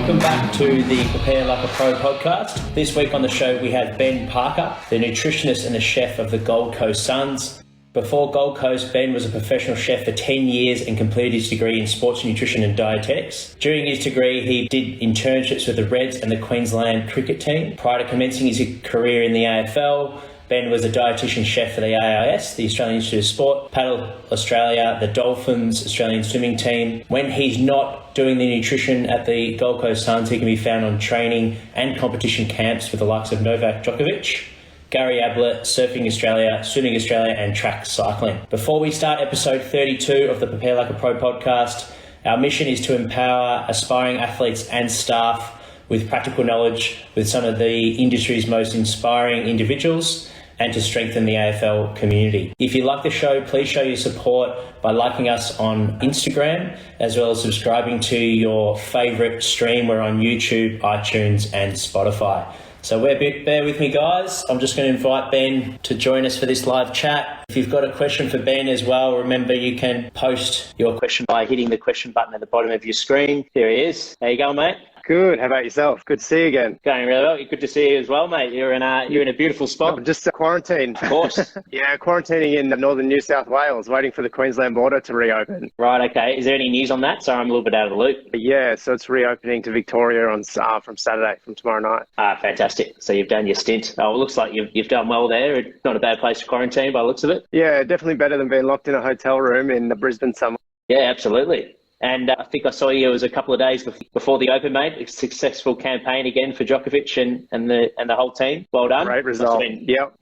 Welcome back to the Prepare Like a Pro podcast. This week on the show we have Ben Parker, the nutritionist and the chef of the Gold Coast Suns. Before Gold Coast, Ben was a professional chef for 10 years and completed his degree in sports nutrition and dietetics. During his degree, he did internships with the Reds and the Queensland cricket team. Prior to commencing his career in the AFL, Ben was a dietitian chef for the AIS, the Australian Institute of Sport, Paddle Australia, the Dolphins Australian swimming team. When he's not doing the nutrition at the Gold Coast Suns, he can be found on training and competition camps with the likes of Novak Djokovic, Gary Ablett, Surfing Australia, Swimming Australia and track cycling. Before we start episode 32 of the Prepare Like a Pro podcast, our mission is to empower aspiring athletes and staff with practical knowledge with some of the industry's most inspiring individuals and to strengthen the AFL community. If you like the show, please show your support by liking us on Instagram, as well as subscribing to your favourite stream. We're on YouTube, iTunes and Spotify. So bear with me, guys. I'm just going to invite Ben to join us for this live chat. If you've got a question for Ben as well, remember you can post your question by hitting the question button at the bottom of your screen. There he is. How you going, mate? Good. How about yourself? Good to see you again. Going really well. Good to see you as well, mate. You're in a beautiful spot. I'm just quarantined. Of course. Yeah, quarantining in northern New South Wales, waiting for the Queensland border to reopen. Right, okay. Is there any news on that? Sorry, I'm a little bit out of the loop. Yeah, so it's reopening to Victoria on from Saturday, from tomorrow night. Fantastic. So you've done your stint. Oh, it looks like you've done well there. It's not a bad place to quarantine by the looks of it. Yeah, definitely better than being locked in a hotel room in Brisbane summer. Yeah, absolutely. And I think I saw you, it was a couple of days before the Open, mate. A successful campaign again for Djokovic and the whole team. Well done. Great result.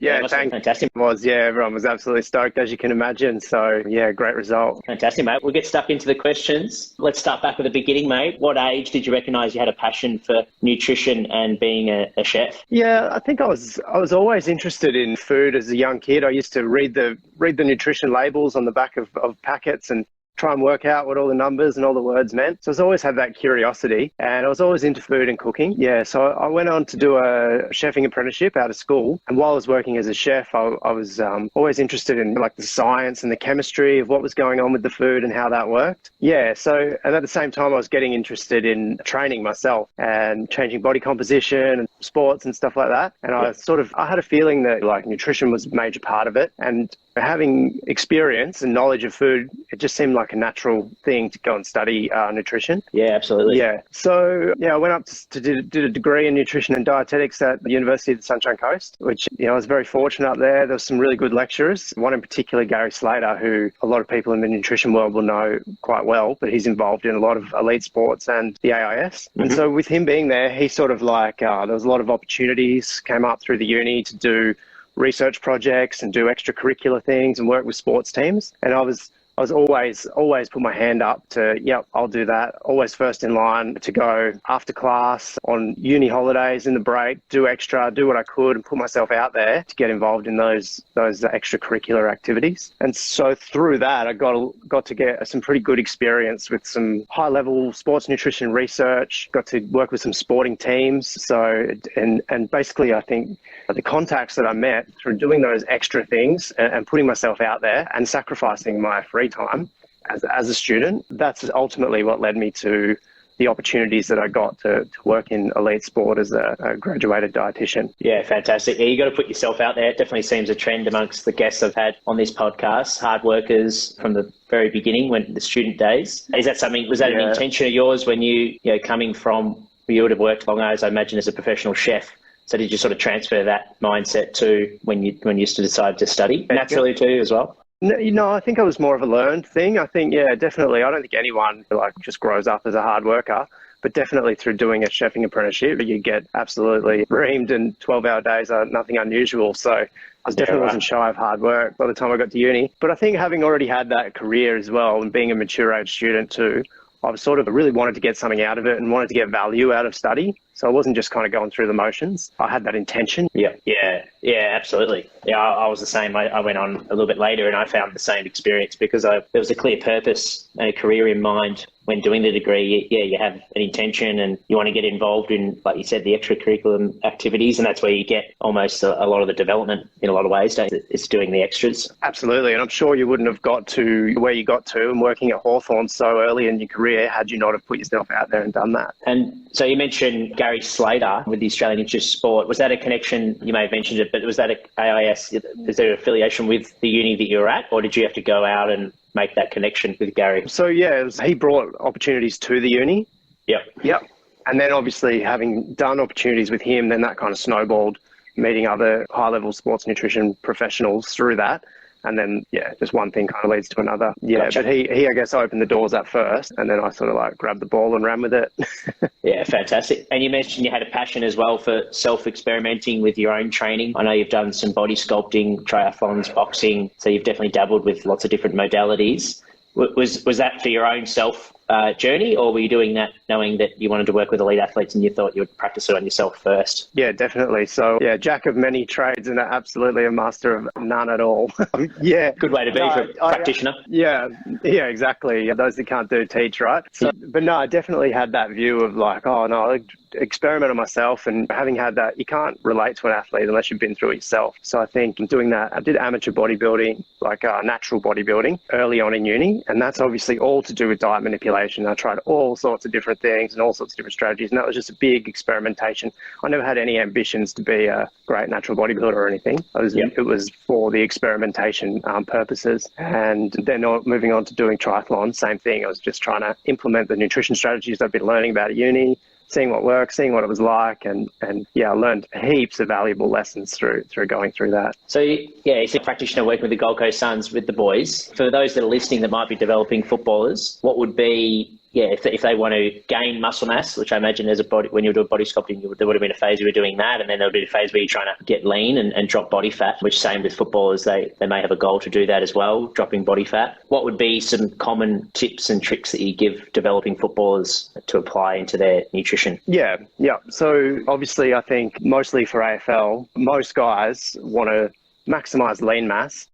Yeah, thanks. Fantastic. Everyone was absolutely stoked, as you can imagine. So, yeah, great result. Fantastic, mate. We'll get stuck into the questions. Let's start back at the beginning, mate. What age did you recognise you had a passion for nutrition and being a chef? Yeah, I think I was always interested in food as a young kid. I used to read the nutrition labels on the back of packets and try and work out what all the numbers and all the words meant. So I've always had that curiosity, and I was always into food and cooking. Yeah, so I went on to do a chefing apprenticeship out of school. And while I was working as a chef, I was always interested in like the science and the chemistry of what was going on with the food and how that worked. Yeah, so, and at the same time, I was getting interested in training myself and changing body composition and sports and stuff like that. And I had a feeling that like nutrition was a major part of it. And having experience and knowledge of food, it just seemed like a natural thing to go and study nutrition. Yeah, absolutely. Yeah. So, I went up to did a degree in nutrition and dietetics at the University of the Sunshine Coast, which, I was very fortunate up there. There were some really good lecturers. One in particular, Gary Slater, who a lot of people in the nutrition world will know quite well, but he's involved in a lot of elite sports and the AIS. Mm-hmm. And so with him being there, he sort of like, there was a lot of opportunities came up through the uni to do research projects and do extracurricular things and work with sports teams. And I was always put my hand up to, yep, I'll do that. Always first in line to go after class, on uni holidays, in the break, do what I could and put myself out there to get involved in those extracurricular activities. And so through that, I got to get some pretty good experience with some high level sports nutrition research, got to work with some sporting teams. So, and basically I think the contacts that I met through doing those extra things and putting myself out there and sacrificing my free time as a student, that's ultimately what led me to the opportunities that I got to work in elite sport as a graduated dietitian. Yeah, fantastic. Yeah, you got to put yourself out there. It definitely seems a trend amongst the guests I've had on this podcast, hard workers from the very beginning, when the student days. Was that an intention of yours when you coming from, you would have worked long hours, I imagine, as a professional chef? So did you sort of transfer that mindset to when you used to decide to study naturally too as well? No, I think it was more of a learned thing. I think, yeah, definitely. I don't think anyone just grows up as a hard worker, but definitely through doing a chefing apprenticeship, you get absolutely reamed, and 12-hour days are nothing unusual. So I definitely wasn't shy of hard work by the time I got to uni. But I think having already had that career as well and being a mature age student too, I was sort of really wanted to get something out of it and wanted to get value out of study. So I wasn't just kind of going through the motions. I had that intention. Yeah, absolutely. Yeah, I was the same. I went on a little bit later and I found the same experience because there was a clear purpose and a career in mind when doing the degree, you have an intention and you want to get involved in, like you said, the extracurricular activities, and that's where you get almost a lot of the development in a lot of ways, don't you? It's doing the extras. Absolutely, and I'm sure you wouldn't have got to where you got to and working at Hawthorn so early in your career had you not have put yourself out there and done that. And so you mentioned Gary Slater with the Australian Institute of Sport. Was that a connection? You may have mentioned it, but was that a AIS? Is there an affiliation with the uni that you were at, or did you have to go out and make that connection with Gary? So he brought opportunities to the uni. Yep. And then obviously having done opportunities with him, then that kind of snowballed, meeting other high-level sports nutrition professionals through that. And then, just one thing kind of leads to another. Gotcha. But he, I guess, opened the doors at first, and then I sort of like grabbed the ball and ran with it. Yeah, fantastic. And you mentioned you had a passion as well for self-experimenting with your own training. I know you've done some body sculpting, triathlons, boxing, so you've definitely dabbled with lots of different modalities. Was that for your own self journey, or were you doing that knowing that you wanted to work with elite athletes and you thought you would practice it on yourself first? Yeah, definitely. So, jack of many trades and absolutely a master of none at all. Good way to be for a practitioner. Yeah, exactly. Those that can't do teach, right? So, but no, I definitely had that view of like, experiment on myself, and having had that, you can't relate to an athlete unless you've been through it yourself. So I think doing that, I did amateur bodybuilding, like natural bodybuilding early on in uni, and that's obviously all to do with diet manipulation. I tried all sorts of different things and all sorts of different strategies, and that was just a big experimentation. I never had any ambitions to be a great natural bodybuilder or anything. It was for the experimentation purposes. And then moving on to doing triathlon, same thing. I was just trying to implement the nutrition strategies I've been learning about at uni, seeing what works, seeing what it was like, and I learned heaps of valuable lessons through going through that. So you're a practitioner working with the Gold Coast Suns with the boys. For those that are listening that might be developing footballers, what would be if they want to gain muscle mass, which I imagine when you were doing body sculpting, there would have been a phase you were doing that, and then there would be a phase where you're trying to get lean and drop body fat, which same with footballers, they may have a goal to do that as well, dropping body fat. What would be some common tips and tricks that you give developing footballers to apply into their nutrition? Yeah. So obviously I think mostly for AFL, most guys want to maximise lean mass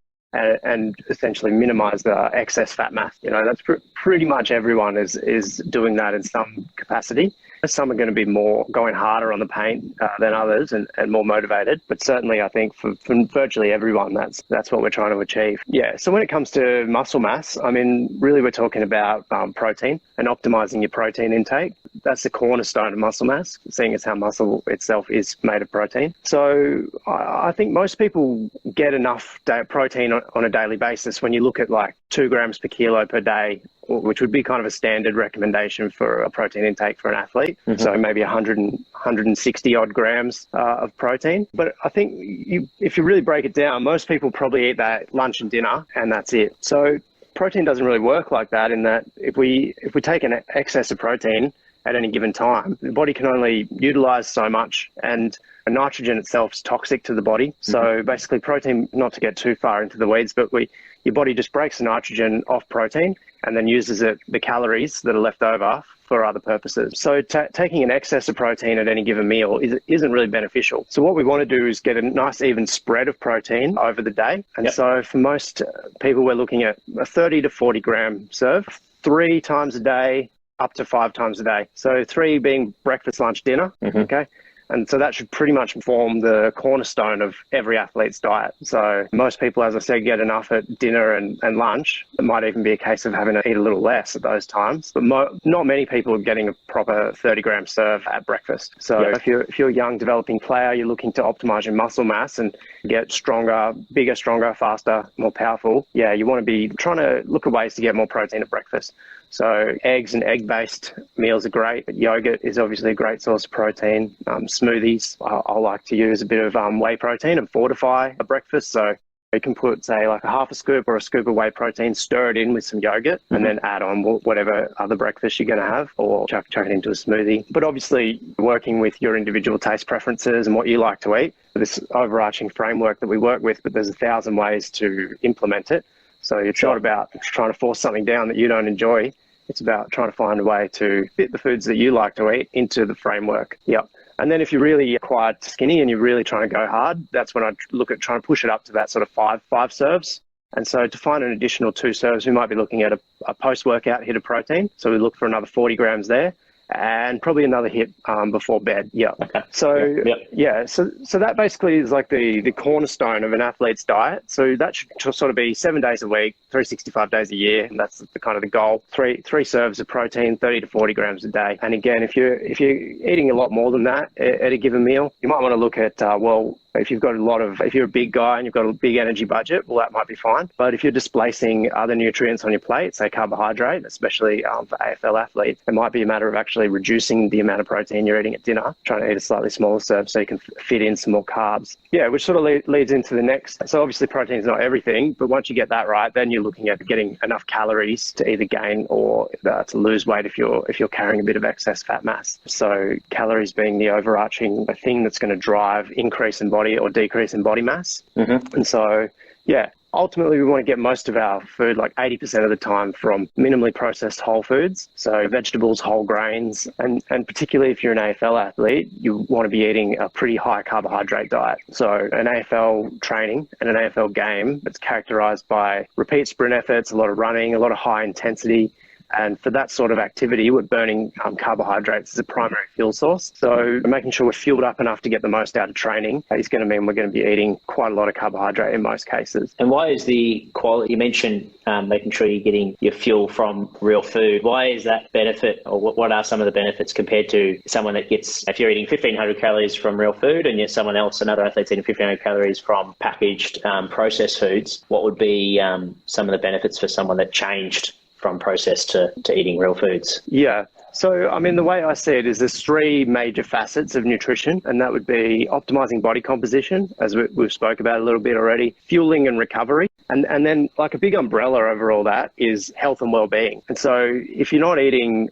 and essentially minimize the excess fat mass. That's pretty much everyone is doing that in some capacity. Some are going to be more going harder on the paint than others and more motivated. But certainly I think for virtually everyone, that's what we're trying to achieve. Yeah. So when it comes to muscle mass, I mean, really we're talking about protein and optimizing your protein intake. That's the cornerstone of muscle mass, seeing as how muscle itself is made of protein. So I think most people get enough protein on a daily basis. When you look at like 2 grams per kilo per day, which would be kind of a standard recommendation for a protein intake for an athlete. Mm-hmm. So maybe 160 odd grams of protein. But I think if you really break it down, most people probably eat that lunch and dinner and that's it. So protein doesn't really work like that, in that if we take an excess of protein at any given time, the body can only utilize so much, and nitrogen itself is toxic to the body. Mm-hmm. So basically protein, not to get too far into the weeds, but your body just breaks the nitrogen off protein and then uses the calories that are left over for other purposes. So taking an excess of protein at any given meal isn't really beneficial. So what we want to do is get a nice even spread of protein over the day. And so for most people, we're looking at a 30 to 40 gram serve, 3 times a day, up to 5 times a day. So 3 being breakfast, lunch, dinner. Mm-hmm. Okay. And so that should pretty much form the cornerstone of every athlete's diet. So most people, as I said, get enough at dinner and lunch. It might even be a case of having to eat a little less at those times. But not many people are getting a proper 30-gram serve at breakfast. So if you're a young developing player, you're looking to optimize your muscle mass and get stronger, bigger, stronger, faster, more powerful. Yeah, you want to be trying to look at ways to get more protein at breakfast. So eggs and egg-based meals are great. But yogurt is obviously a great source of protein. Smoothies, I like to use a bit of whey protein and fortify a breakfast. So you can put, say, like a half a scoop or a scoop of whey protein, stir it in with some yogurt, and then add on whatever other breakfast you're going to have, or chuck it into a smoothie. But obviously, working with your individual taste preferences and what you like to eat, this overarching framework that we work with, but there's 1,000 ways to implement it. So it's not about trying to force something down that you don't enjoy. It's about trying to find a way to fit the foods that you like to eat into the framework. Yep. And then if you're really quite skinny and you're really trying to go hard, that's when I look at trying to push it up to that sort of five serves And so to find an additional 2 serves, we might be looking at a post-workout hit of protein. So we look for another 40 grams there, and probably another hit before bed. Yeah. Okay. So Yep. so that basically is like the cornerstone of an athlete's diet. So that should sort of be 7 days a week, 365 days a year, and that's the kind of the goal. Three serves of protein, 30 to 40 grams a day. And again, if you're eating a lot more than that at a given meal, you might want to look at if you're a big guy and you've got a big energy budget, well, that might be fine. But if you're displacing other nutrients on your plate, say carbohydrate, especially for AFL athletes, it might be a matter of actually reducing the amount of protein you're eating at dinner, trying to eat a slightly smaller serve so you can fit in some more carbs. Yeah, which sort of leads into the next. So obviously protein is not everything, but once you get that right, then you're looking at getting enough calories to either gain or to lose weight if you're carrying a bit of excess fat mass. So calories being the overarching thing that's going to drive increase in body or decrease in body mass. Mm-hmm. And so, yeah, ultimately we want to get most of our food, like 80% of the time, from minimally processed whole foods. So vegetables, whole grains, and particularly if you're an AFL athlete, you want to be eating a pretty high carbohydrate diet. So an AFL training and an AFL game that's characterized by repeat sprint efforts, a lot of running, a lot of high intensity. And for that sort of activity, we're burning carbohydrates as a primary fuel source. So making sure we're fueled up enough to get the most out of training is going to mean we're going to be eating quite a lot of carbohydrate in most cases. And why is the quality, you mentioned making sure you're getting your fuel from real food. Why is that benefit, or what are some of the benefits compared to someone that gets, if you're eating 1,500 calories from real food and yet someone else, another athlete's eating 1,500 calories from packaged processed foods, what would be some of the benefits for someone that changed from processed to eating real foods? Yeah. So, I mean, the way I see it is there's 3 major facets of nutrition, and that would be optimizing body composition, as we've spoke about a little bit already, fueling and recovery, and then like a big umbrella over all that is health and well-being. And so if you're not eating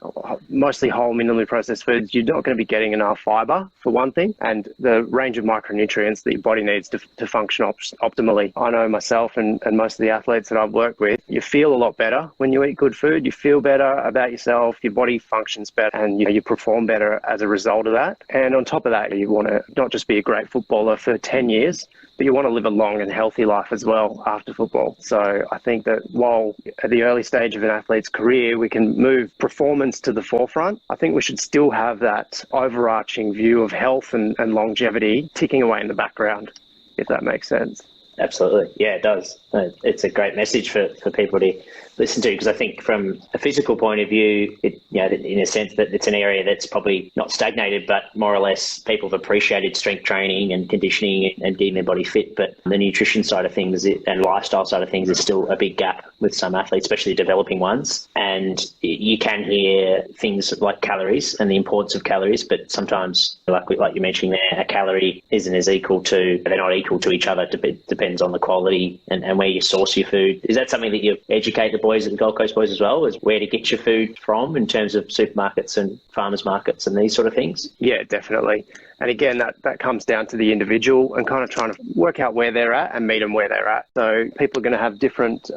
mostly whole, minimally processed foods, you're not going to be getting enough fiber, for one thing, and the range of micronutrients that your body needs to function optimally. I know myself and most of the athletes that I've worked with, you feel a lot better when you eat good food. You feel better about yourself, your body functions better, and you perform better as a result of that. And on top of that, you want to not just be a great footballer for 10 years, but you want to live a long and healthy life as well after football. So I think that while at the early stage of an athlete's career, we can move performance to the forefront, I think we should still have that overarching view of health and longevity ticking away in the background, if that makes sense. Absolutely. Yeah, it does. It's a great message for people to listen to, because I think from a physical point of view, in a sense that it's an area that's probably not stagnated, but more or less people have appreciated strength training and conditioning and getting their body fit. But the nutrition side of things and lifestyle side of things is still a big gap with some athletes, especially developing ones. And you can hear things like calories and the importance of calories, but sometimes, like you mentioned there, a calorie isn't as equal to, they're not equal to each other. Depends on the quality and where you source your food. Is that something that you educate the boys at the Gold Coast Boys as well, is where to get your food from in terms of supermarkets and farmers markets and these sort of things? Yeah, definitely. And again, that comes down to the individual and kind of trying to work out where they're at and meet them where they're at. So people are going to have different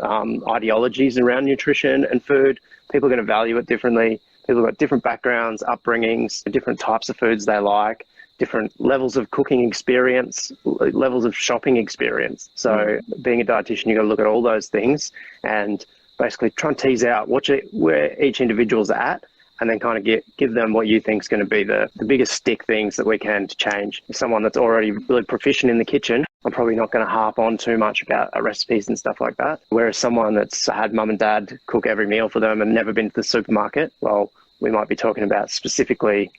ideologies around nutrition and food. People are going to value it differently. People have got different backgrounds, upbringings, different types of foods they like, different levels of cooking experience, levels of shopping experience. So being a dietitian, you've got to look at all those things and basically try and tease out where each individual's at, and then kind of give them what you think is going to be the biggest stick things that we can to change. If someone that's already really proficient in the kitchen, I'm probably not going to harp on too much about recipes and stuff like that. Whereas someone that's had mum and dad cook every meal for them and never been to the supermarket, well, we might be talking about specifically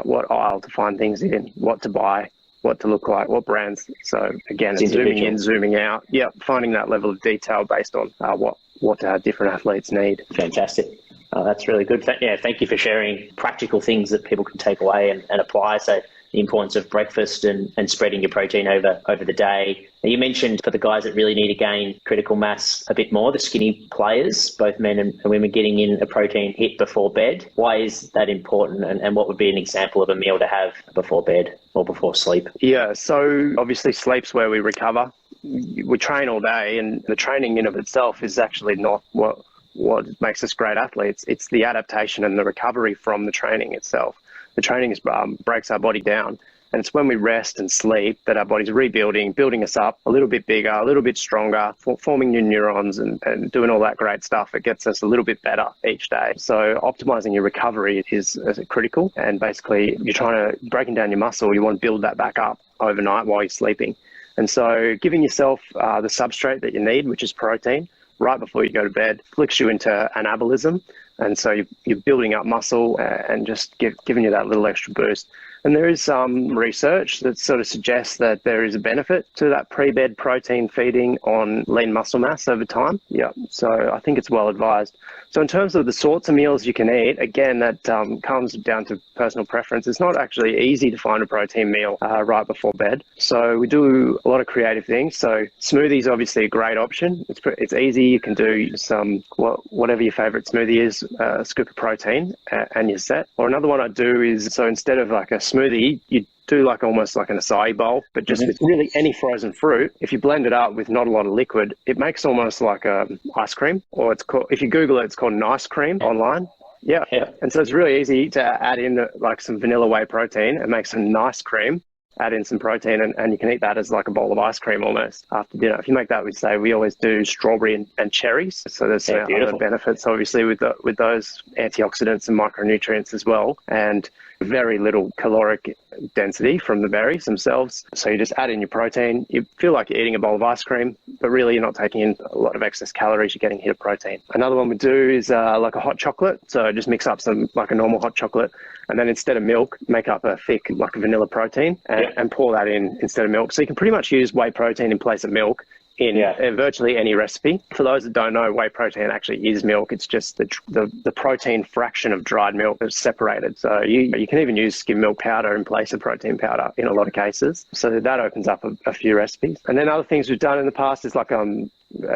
what aisle to find things in, what to buy, what to look like, what brands. So again, it's zooming in, zooming out. Yeah, finding that level of detail based on what different athletes need. Fantastic. Oh, that's really good. Thank you for sharing practical things that people can take away and apply. So the importance of breakfast and spreading your protein over the day. Now, you mentioned for the guys that really need to gain critical mass a bit more, the skinny players, both men and women, getting in a protein hit before bed. Why is that important, and what would be an example of a meal to have before bed or before sleep? Yeah, so obviously sleep's where we recover. We train all day, and the training in of itself is actually not what makes us great athletes. It's the adaptation and the recovery from the training itself. The training breaks our body down, And it's when we rest and sleep that our body's rebuilding, building us up a little bit bigger, a little bit stronger, forming new neurons and doing all that great stuff. It gets us a little bit better each day. So optimizing your recovery is critical. And basically, you're trying to breaking down your muscle. You want to build that back up overnight while you're sleeping. And so giving yourself the substrate that you need, which is protein, right before you go to bed, flicks you into anabolism. And so you're building up muscle and just giving you that little extra boost. And there is some research that sort of suggests that there is a benefit to that pre-bed protein feeding on lean muscle mass over time. Yeah, so I think it's well advised. So in terms of the sorts of meals you can eat, again, that comes down to personal preference. It's not actually easy to find a protein meal right before bed. So we do a lot of creative things. So smoothies, obviously a great option. It's easy. You can do some, whatever your favorite smoothie is, a scoop of protein and you're set. Or another one I do is, so instead of like a smoothie, you do like almost like an acai bowl, but just with really any frozen fruit. If you blend it up with not a lot of liquid, it makes almost like a ice cream, or it's called, if you Google it, it's called nice cream online. Yeah. And so it's really easy to add in like some vanilla whey protein and make some nice cream, add in some protein, and you can eat that as like a bowl of ice cream almost after dinner. If you make that, we always do strawberry and cherries. So there's some other benefits, obviously, with those antioxidants and micronutrients as well. And very little caloric density from the berries themselves. So you just add in your protein. You feel like you're eating a bowl of ice cream, but really you're not taking in a lot of excess calories. You're getting a hit of protein. Another one we do is like a hot chocolate. So just mix up some like a normal hot chocolate, and then instead of milk, make up a thick like a vanilla protein and pour that in instead of milk. So you can pretty much use whey protein in place of milk in virtually any recipe. For those that don't know, whey protein actually is milk. It's just the protein fraction of dried milk that's separated. So you can even use skim milk powder in place of protein powder in a lot of cases. So that opens up a few recipes. And then other things we've done in the past is like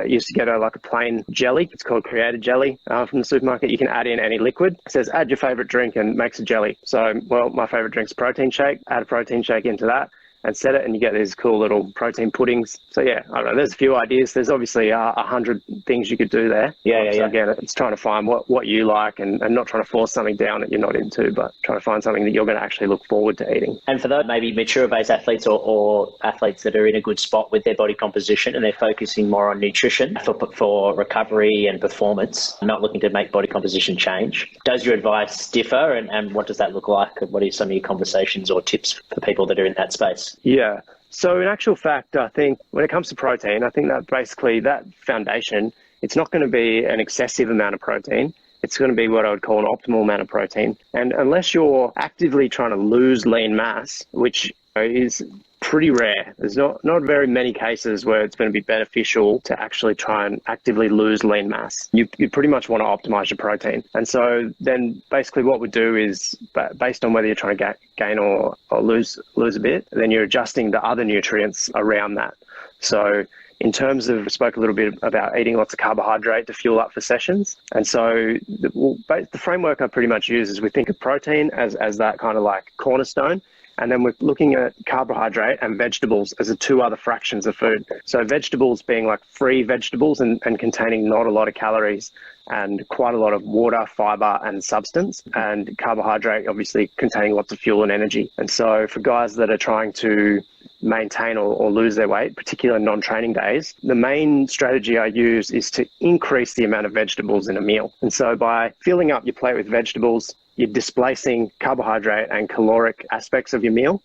used to get a plain jelly. It's called Created Jelly from the supermarket. You can add in any liquid. It says add your favorite drink and makes a jelly. So, well, my favorite drink's protein shake. Add a protein shake into that and set it, and you get these cool little protein puddings. So yeah, I don't know, there's a few ideas. There's obviously 100 things you could do there. So again, it's trying to find what you like and not trying to force something down that you're not into, but trying to find something that you're going to actually look forward to eating. And for those maybe mature-based athletes or athletes that are in a good spot with their body composition and they're focusing more on nutrition for recovery and performance, not looking to make body composition change, does your advice differ, and what does that look like? What are some of your conversations or tips for people that are in that space? Yeah. So in actual fact, I think when it comes to protein, I think that basically that foundation, it's not going to be an excessive amount of protein. It's going to be what I would call an optimal amount of protein. And unless you're actively trying to lose lean mass, which is pretty rare, there's not very many cases where it's going to be beneficial to actually try and actively lose lean mass. You pretty much want to optimize your protein. And so then basically what we do is, based on whether you're trying to gain or lose a bit, then you're adjusting the other nutrients around that. So in terms of, we spoke a little bit about eating lots of carbohydrate to fuel up for sessions. And so the framework I pretty much use is we think of protein as that kind of like cornerstone. And then we're looking at carbohydrate and vegetables as the two other fractions of food. So vegetables being like free vegetables and containing not a lot of calories and quite a lot of water, fiber and substance, and carbohydrate obviously containing lots of fuel and energy. And so for guys that are trying to maintain or lose their weight, particularly on non-training days, the main strategy I use is to increase the amount of vegetables in a meal. And so by filling up your plate with vegetables, you're displacing carbohydrate and caloric aspects of your meal,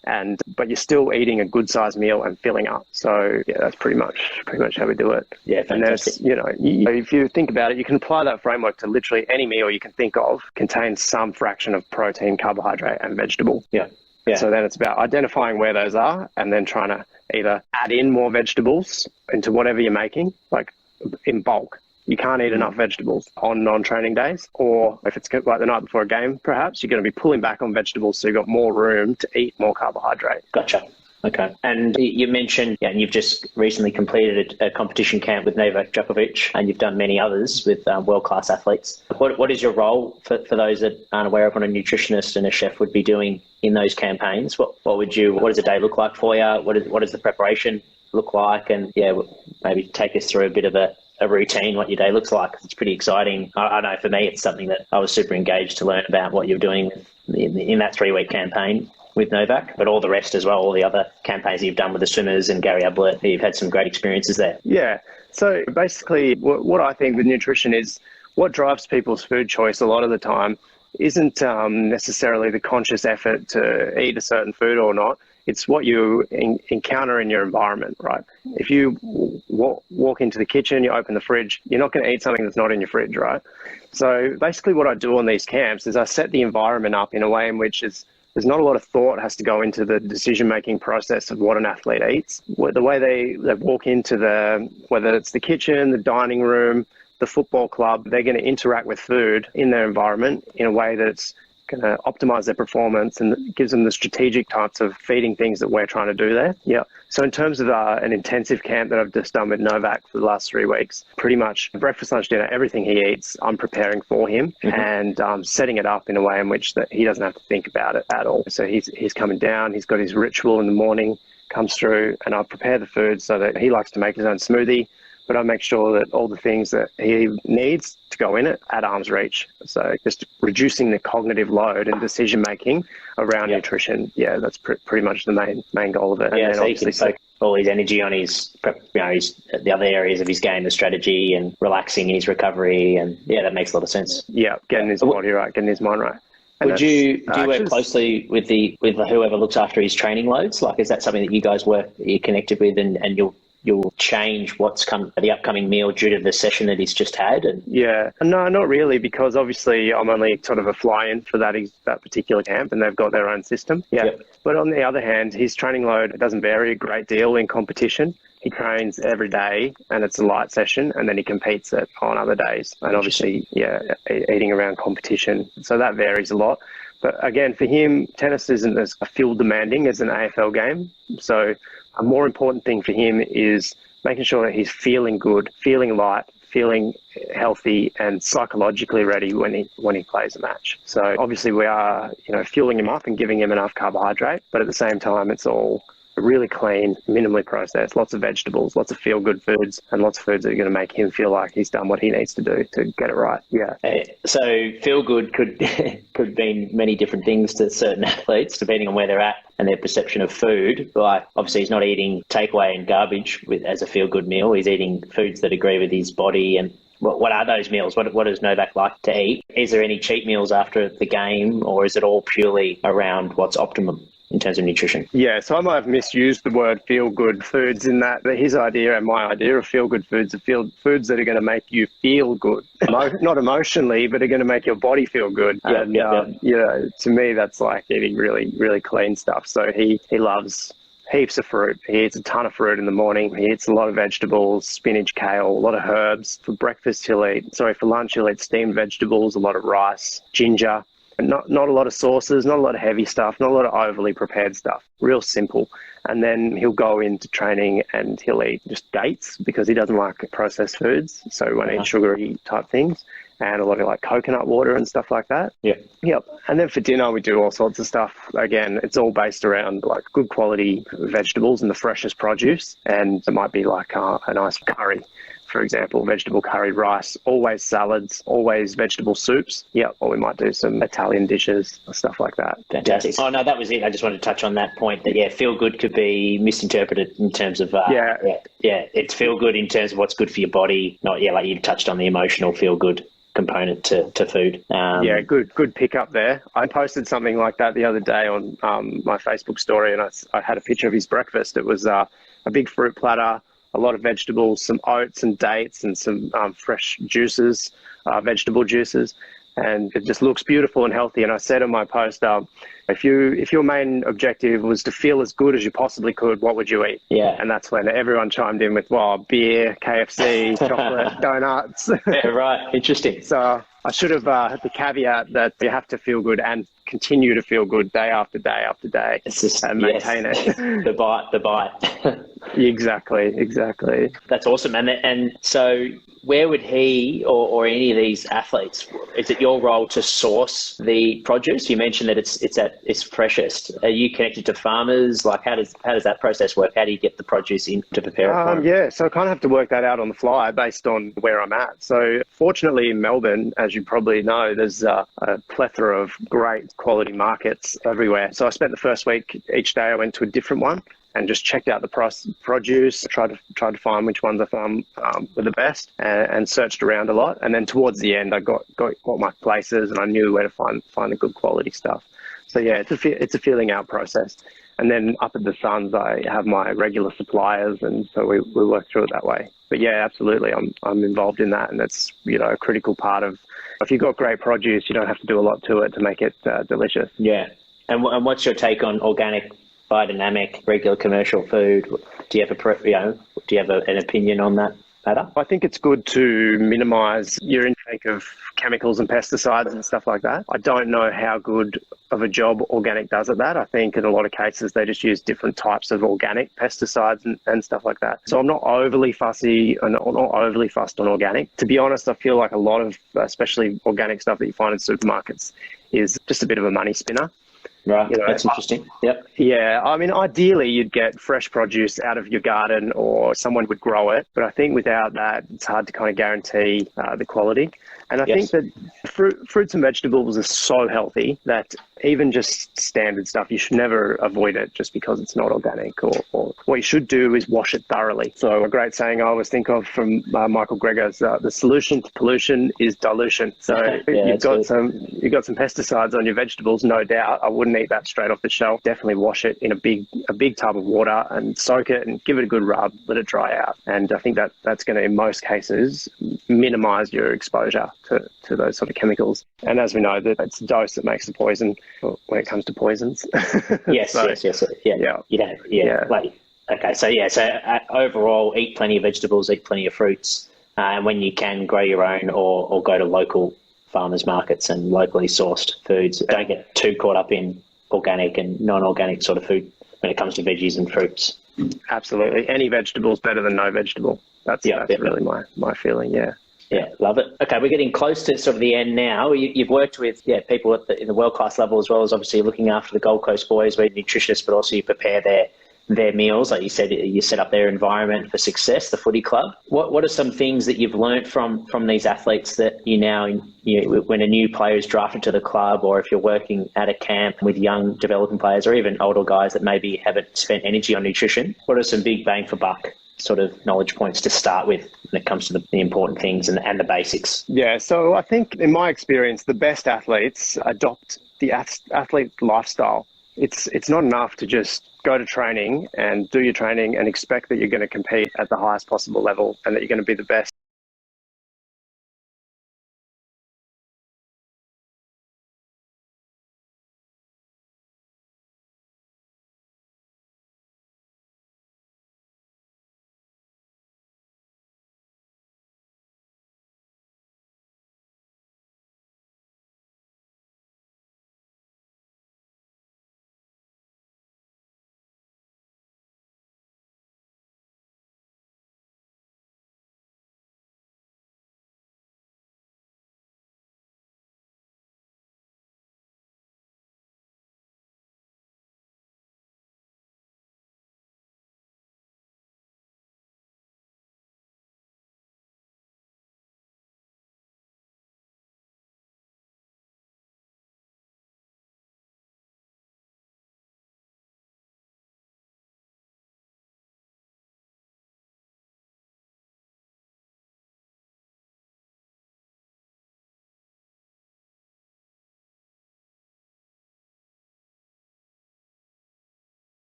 but you're still eating a good sized meal and filling up. So yeah, that's pretty much how we do it. Yeah, fantastic. And there's, if you think about it, you can apply that framework to literally any meal you can think of contains some fraction of protein, carbohydrate, and vegetable. Yeah. So then it's about identifying where those are and then trying to either add in more vegetables into whatever you're making, like in bulk. You can't eat enough vegetables on non-training days, or if it's like the night before a game, perhaps you're going to be pulling back on vegetables so you've got more room to eat more carbohydrate. Gotcha. Okay. And you mentioned, and you've just recently completed a competition camp with Novak Djokovic, and you've done many others with world-class athletes. What is your role for those that aren't aware of what a nutritionist and a chef would be doing in those campaigns? What does a day look like for you? What does the preparation look like? And maybe take us through a bit of a routine, what your day looks like. It's pretty exciting. I know for me, it's something that I was super engaged to learn about what you're doing in that 3-week campaign. with Novak, but all the rest as well, all the other campaigns you've done with the swimmers and Gary Ablett, you've had some great experiences there. Yeah. So basically what I think with nutrition is what drives people's food choice a lot of the time isn't necessarily the conscious effort to eat a certain food or not. It's what you encounter in your environment, right? If you walk into the kitchen, you open the fridge, you're not going to eat something that's not in your fridge, right? So basically what I do on these camps is I set the environment up in a way in which there's not a lot of thought has to go into the decision-making process of what an athlete eats. The way they walk into whether it's the kitchen, the dining room, the football club, they're going to interact with food in their environment in a way that's going to optimize their performance and gives them the strategic types of feeding things that we're trying to do there. Yeah. So in terms of an intensive camp that I've just done with Novak for the last 3 weeks, pretty much breakfast, lunch, dinner, everything he eats, I'm preparing for him and setting it up in a way in which that he doesn't have to think about it at all. So he's coming down, he's got his ritual in the morning, comes through, and I prepare the food so that he likes to make his own smoothie, but I make sure that all the things that he needs to go in it at arm's reach. So just reducing the cognitive load and decision making around nutrition. Yeah, that's pretty much the main goal of it. Yeah, and so he can focus all his energy on his the other areas of his game, the strategy and relaxing in his recovery, and that makes a lot of sense. Yeah, getting his body right, getting his mind right. And do you work closely with whoever looks after his training loads? Like, is that something that you guys you're connected with, and you'll change the upcoming meal due to the session that he's just had? Yeah, no, not really, because obviously I'm only sort of a fly-in for that particular camp, and they've got their own system. Yeah, but on the other hand, his training load doesn't vary a great deal in competition. He trains every day, and it's a light session, and then he competes it on other days. And obviously, eating around competition, so that varies a lot. But again, for him, tennis isn't as fuel demanding as an AFL game, so a more important thing for him is making sure that he's feeling good, feeling light, feeling healthy, and psychologically ready when he plays a match. So obviously we are, fueling him up and giving him enough carbohydrate, but at the same time, it's all really clean, minimally processed, lots of vegetables, lots of feel-good foods, and lots of foods that are going to make him feel like he's done what he needs to do to get it right. Yeah. So feel-good could mean many different things to certain athletes, depending on where they're at and their perception of food. Like, obviously, he's not eating takeaway and garbage as a feel-good meal. He's eating foods that agree with his body. And what are those meals? What does Novak like to eat? Is there any cheat meals after the game, or is it all purely around what's optimum in terms of nutrition? Yeah, so I might have misused the word feel-good foods in that his idea and my idea of feel-good foods are foods that are going to make you feel good. Not emotionally, but are going to make your body feel good. To me, that's like eating really, really clean stuff. So he loves heaps of fruit. He eats a ton of fruit in the morning. He eats a lot of vegetables, spinach, kale, a lot of herbs. For lunch, he'll eat steamed vegetables, a lot of rice, ginger. Not a lot of sauces, not a lot of heavy stuff, not a lot of overly prepared stuff. Real simple. And then he'll go into training and he'll eat just dates because he doesn't like processed foods. So he won't eat sugary type things, and a lot of like coconut water and stuff like that. Yeah. Yep. And then for dinner, we do all sorts of stuff. Again, it's all based around like good quality vegetables and the freshest produce. And it might be like a nice curry, for example, vegetable curry, rice, always salads, always vegetable soups. Yeah, or we might do some Italian dishes, stuff like that. Fantastic. Oh, no, that was it. I just wanted to touch on that point that, feel good could be misinterpreted in terms of, it's feel good in terms of what's good for your body. Not, like you touched on the emotional feel good component to food. Good pick up there. I posted something like that the other day on my Facebook story, and I had a picture of his breakfast. It was a big fruit platter, a lot of vegetables, some oats and dates, and some fresh juices, vegetable juices, and it just looks beautiful and healthy. And I said in my post, if your main objective was to feel as good as you possibly could, what would you eat? Yeah. And that's when everyone chimed in with, beer, KFC, chocolate, donuts. Yeah, right. Interesting. So I should have had the caveat that you have to feel good and continue to feel good day after day after day. It's just, and maintain it. The bite. Exactly. That's awesome. And so where would he or any of these athletes, is it your role to source the produce? You mentioned that it's at its freshest. Are you connected to farmers? Like, how does that process work? How do you get the produce in to prepare it for them? So I kind of have to work that out on the fly based on where I'm at. So fortunately in Melbourne, as you probably know, there's a plethora of great quality markets everywhere. So I spent the first week, each day I went to a different one and just checked out the produce, tried to find which ones I found were the best, and searched around a lot. And then towards the end, I got my places, and I knew where to find the good quality stuff. So yeah, it's a feeling out process. And then up at the Suns, I have my regular suppliers, and so we work through it that way. But yeah, absolutely, I'm involved in that, and that's a critical part of. If you've got great produce, you don't have to do a lot to it to make it delicious. Yeah, and what's your take on organic, biodynamic, regular commercial food? Do you have an opinion on that matter? I think it's good to minimise your intake of chemicals and pesticides and stuff like that. I don't know how good of a job organic does at that. I think in a lot of cases they just use different types of organic pesticides and stuff like that. So I'm not overly fussy and not overly fussed on organic. To be honest, I feel like a lot of, especially organic stuff that you find in supermarkets, is just a bit of a money spinner. Right, that's interesting. Yep. Yeah, I mean, ideally you'd get fresh produce out of your garden or someone would grow it. But I think without that, it's hard to kind of guarantee the quality. And I think that fruits and vegetables are so healthy that even just standard stuff, you should never avoid it just because it's not organic. Or what you should do is wash it thoroughly. So a great saying I always think of from Michael Greger is the solution to pollution is dilution. So you've got some pesticides on your vegetables, no doubt. I wouldn't eat that straight off the shelf. Definitely wash it in a big tub of water and soak it and give it a good rub, let it dry out. And I think that's going to, in most cases, minimize your exposure to those sort of chemicals. And as we know, that it's dose that makes the poison when it comes to poisons. Yes. Overall, eat plenty of vegetables, eat plenty of fruits, and when you can, grow your own or go to local farmers markets and locally sourced foods. Don't get too caught up in organic and non-organic sort of food when it comes to veggies and fruits. Absolutely. Any vegetable is better than no vegetable. That's really my feeling, yeah. Yeah, love it. Okay, we're getting close to sort of the end now. You've worked with people in the world-class level, as well as obviously looking after the Gold Coast boys, where you're nutritionists, but also you prepare their meals. Like you said, you set up their environment for success, the footy club. What are some things that you've learnt from these athletes that when a new player is drafted to the club, or if you're working at a camp with young developing players or even older guys that maybe haven't spent energy on nutrition, what are some big bang for buck sort of knowledge points to start with when it comes to the important things and the basics? Yeah, so I think in my experience, the best athletes adopt the athlete lifestyle. It's not enough to just go to training and do your training and expect that you're going to compete at the highest possible level and that you're going to be the best